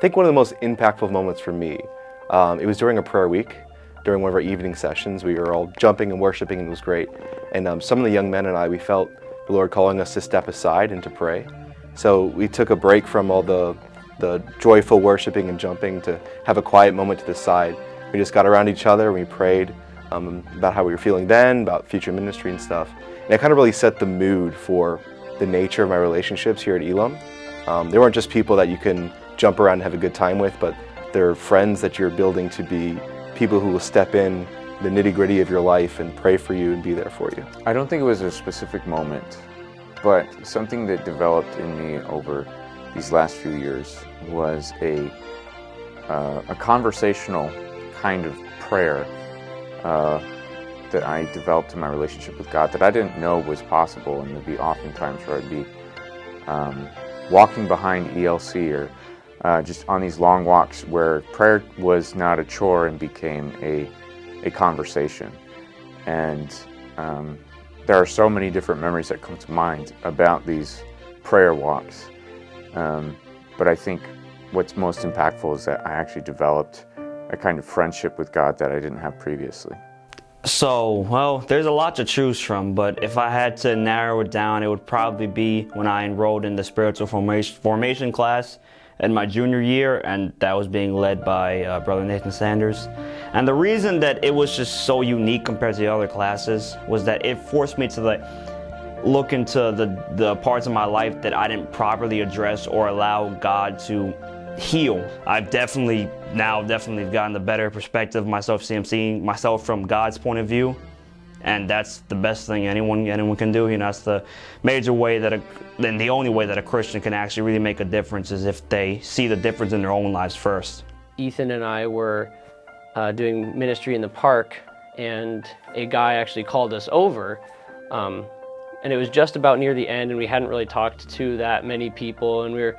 I think one of the most impactful moments for me, it was during a prayer week, during one of our evening sessions. We were all jumping and worshiping, and it was great. And some of the young men and I, we felt the Lord calling us to step aside and to pray. So we took a break from all the joyful worshiping and jumping to have a quiet moment to the side. We just got around each other and we prayed about how we were feeling then, about future ministry and stuff. And it kind of really set the mood for the nature of my relationships here at Elim. They weren't just people that you can jump around and have a good time with, but they're friends that you're building to be people who will step in the nitty-gritty of your life and pray for you and be there for you. I don't think it was a specific moment, but something that developed in me over these last few years was a conversational kind of prayer that I developed in my relationship with God that I didn't know was possible. And there'd be oftentimes where I'd be walking behind ELC or just on these long walks where prayer was not a chore and became a conversation. And there are so many different memories that come to mind about these prayer walks. But I think what's most impactful is that I actually developed a kind of friendship with God that I didn't have previously. So, well, there's a lot to choose from, but if I had to narrow it down, it would probably be when I enrolled in the spiritual formation class in my junior year, and that was being led by Brother Nathan Sanders. And the reason that it was just so unique compared to the other classes was that it forced me to look into the parts of my life that I didn't properly address or allow God to heal. I've definitely gotten a better perspective of myself, seeing myself from God's point of view, and that's the best thing anyone can do. You know, that's the major way then the only way that a Christian can actually really make a difference is if they see the difference in their own lives first. Ethan and I were doing ministry in the park, and a guy actually called us over, and it was just about near the end, and we hadn't really talked to that many people, and we were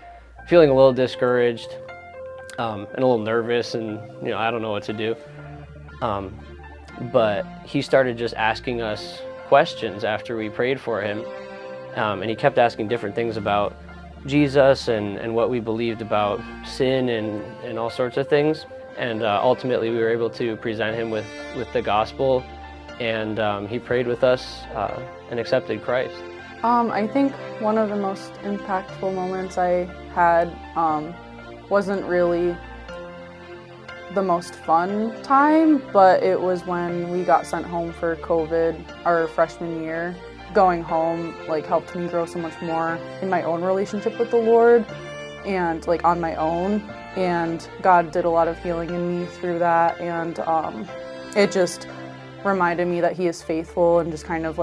feeling a little discouraged and a little nervous, and I don't know what to do. But he started just asking us questions after we prayed for him, and he kept asking different things about Jesus and what we believed about sin and all sorts of things. And ultimately we were able to present him with the gospel, and he prayed with us and accepted Christ. I think one of the most impactful moments I had wasn't really the most fun time, but it was when we got sent home for COVID our freshman year. Going home helped me grow so much more in my own relationship with the Lord and on my own, and God did a lot of healing in me through that, and it just reminded me that He is faithful, and just kind of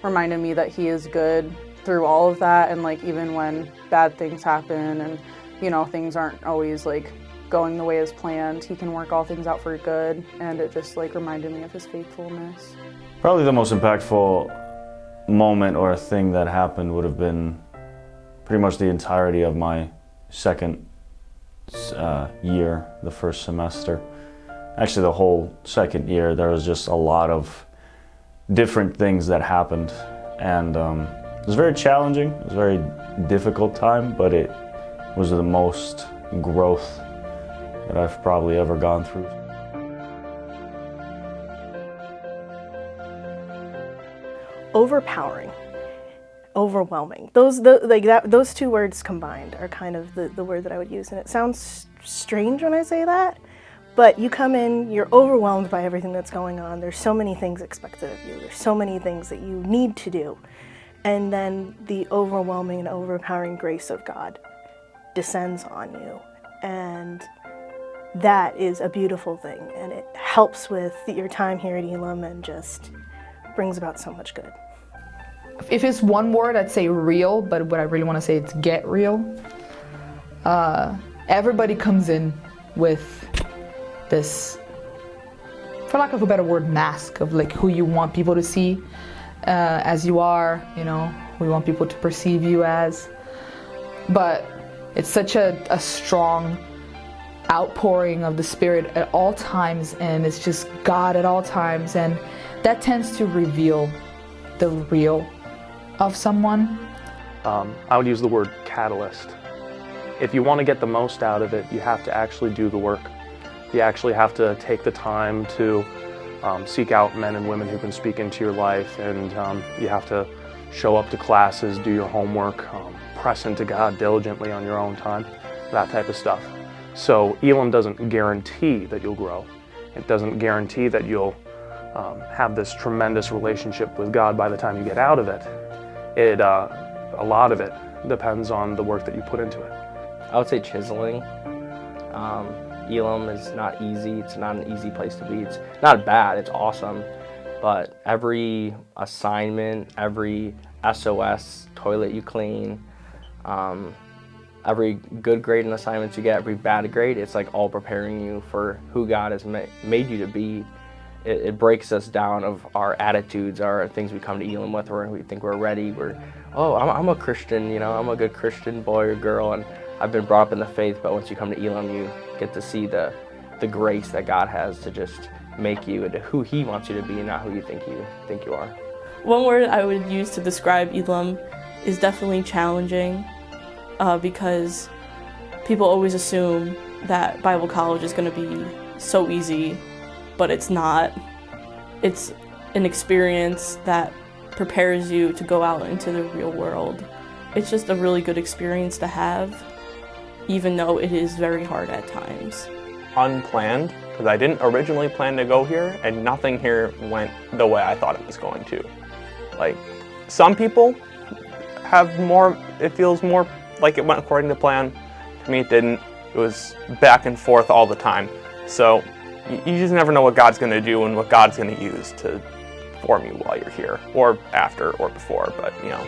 reminded me that He is good through all of that, and even when bad things happen and things aren't always going the way as planned, He can work all things out for good, and it just reminded me of His faithfulness. Probably the most impactful moment or thing that happened would have been pretty much the entirety of my second year, the first semester. Actually, the whole second year, there was just a lot of different things that happened, and it was very challenging. It was a very difficult time, but it was the most growth that I've probably ever gone through. Overpowering, overwhelming. Those two words combined are kind of the word that I would use, and it sounds strange when I say that, but you come in, you're overwhelmed by everything that's going on. There's so many things expected of you. There's so many things that you need to do, and then the overwhelming and overpowering grace of God descends on you, and that is a beautiful thing, and it helps with your time here at Elim and just brings about so much good. If it's one word, I'd say real, but what I really want to say is get real. Everybody comes in with this, for lack of a better word, mask of who you want people to see as you are, we want people to perceive you as. But it's such a strong outpouring of the Spirit at all times, and it's just God at all times, and that tends to reveal the real of someone. I would use the word catalyst. if you want to get the most out of it, you have to actually do the work. You actually have to take the time to seek out men and women who can speak into your life, and you have to show up to classes, do your homework, press into God diligently on your own time, that type of stuff. So Elim doesn't guarantee that you'll grow. It doesn't guarantee that you'll have this tremendous relationship with God by the time you get out of it. A lot of it depends on the work that you put into it. I would say chiseling. Elim is not easy. It's not an easy place to be. It's not bad. It's awesome. But every assignment, every SOS, toilet you clean, every good grade in assignments you get, every bad grade, it's like all preparing you for who God has made you to be. It breaks us down of our attitudes, our things we come to Elim with, where we think we're ready. I'm a Christian, you know, I'm a good Christian boy or girl, and I've been brought up in the faith, but once you come to Elim, you get to see the grace that God has to just make you into who He wants you to be and not who you think you are. One word I would use to describe Elim is definitely challenging, because people always assume that Bible college is going to be so easy, but it's not. It's an experience that prepares you to go out into the real world. It's just a really good experience to have, even though it is very hard at times. Unplanned, because I didn't originally plan to go here, and nothing here went the way I thought it was going to. Like, some people have more, it feels more like it went according to plan. For me, it didn't. It was back and forth all the time. So you just never know what God's going to do and what God's going to use to form you while you're here, or after, or before, but you know.